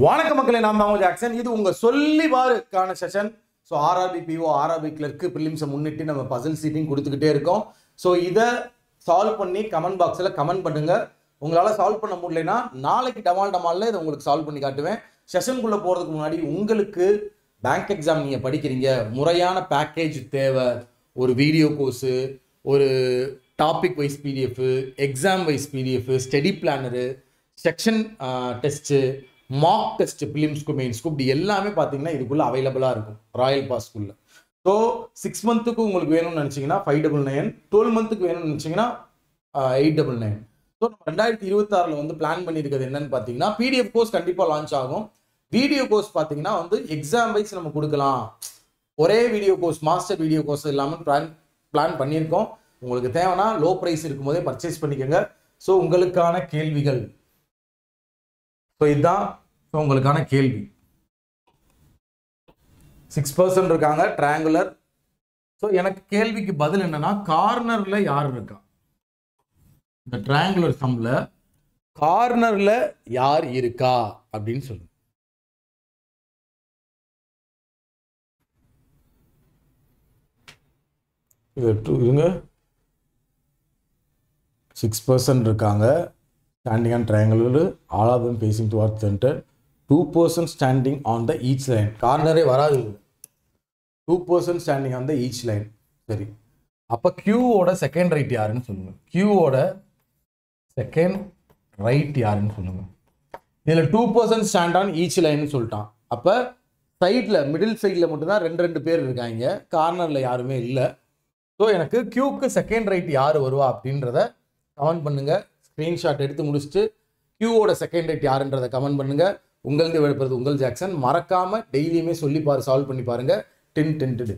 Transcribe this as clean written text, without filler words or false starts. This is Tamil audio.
வணக்கம் மக்களே, நான் தான் ஜாக்சன். இது உங்க சொல்லி பாருக்கான session. So RRB PO RRB clerk ப்ரிலிம்ஸை முன்னிட்டு நம்ம பசில் சீட்டிங் கொடுத்துக்கிட்டே இருக்கோம். ஸோ இதை சால்வ் பண்ணி கமெண்ட் பாக்ஸில் கமெண்ட் பண்ணுங்க. உங்களால் சால்வ் பண்ண முடியலன்னா நாளைக்கு டமாலில் இதை உங்களுக்கு சால்வ் பண்ணி காட்டுவேன். செஷனுக்குள்ளே போகிறதுக்கு முன்னாடி உங்களுக்கு பேங்க் எக்ஸாம் நீங்கள் படிக்கிறீங்க, முறையான பேக்கேஜ் தேவை. ஒரு வீடியோ கோர்ஸு, ஒரு topic wise PDF, exam wise PDF, study planner, section test, mark test, பிலிம்ஸ்க்கு மெயின்ஸ்க்கு இப்படி எல்லாமே பார்த்தீங்கன்னா இதுக்குள்ளே அவைலபிளாக இருக்கும் ராயல் பாஸ்க்குள்ளே. ஸோ 6 மந்த்துக்கு உங்களுக்கு வேணும்னு நினச்சிங்கன்னா 599, 12 மந்த்துக்கு வேணும்னு நினச்சிங்கன்னா 899. ஸோ நம்ம 2026 வந்து பிளான் பண்ணியிருக்கிறது என்னன்னு பார்த்தீங்கன்னா பிடிஎஃப் கோர்ஸ் கண்டிப்பாக லான்ச் ஆகும். வீடியோ கோர்ஸ் பார்த்தீங்கன்னா எக்ஸாம் வைஸ் நம்ம கொடுக்கலாம். ஒரே video course, master video course இல்லாமல் பிளான் பண்ணியிருக்கோம். உங்களுக்கு தேவைன்னா லோ ப்ரைஸ் இருக்கும்போதே பர்ச்சேஸ் பண்ணிக்கோங்க. ஸோ உங்களுக்கான கேள்விகள், ஸோ இதுதான் உங்களுக்கான கேள்வி. 6% இருக்காங்க ட்ரையாங்குலர். ஸோ எனக்கு கேள்விக்கு பதில் என்னன்னா, கார்னர்ல யார் இருக்கா? இந்த ட்ரையாங்குலர் சம்ல கார்னர்ல யார் இருக்கா அப்படின்னு சொல்லுங்க. இதுங்க 6% இருக்காங்க standing on triangle, all of them facing towards center, 2% standing on the each line. கார்னரே வராது, 2% standing on the each line. சரி, அப்போ Qவோட செகண்ட் ரைட் யாருன்னு சொல்லுங்க. Qவோட செகண்ட் ரைட் யாருன்னு சொல்லுங்க. இதில் 2% ஸ்டாண்ட் ஆன் ஈச் லைன்னு சொல்லிட்டான். அப்போ சைடில் மிடில் சைடில் மட்டும்தான் ரெண்டு பேர் இருக்காங்க, கார்னரில் யாருமே இல்லை. ஸோ எனக்கு Qக்கு செகண்ட் ரைட் யார் வருவா அப்படின்றத கமெண்ட் பண்ணுங்கள். ஸ்க்ரீன்ஷாட் எடுத்து முடிச்சுட்டு Qவோட செகண்ட் ரைட் யாருன்றதை கமெண்ட் பண்ணுங்கள். உங்களுக்கு விழுப்புறது உங்கள் ஜாக்சன். மறக்காமல் டெய்லியுமே சொல்லி சால்வ் பண்ணி பாருங்கள். 10 10 10.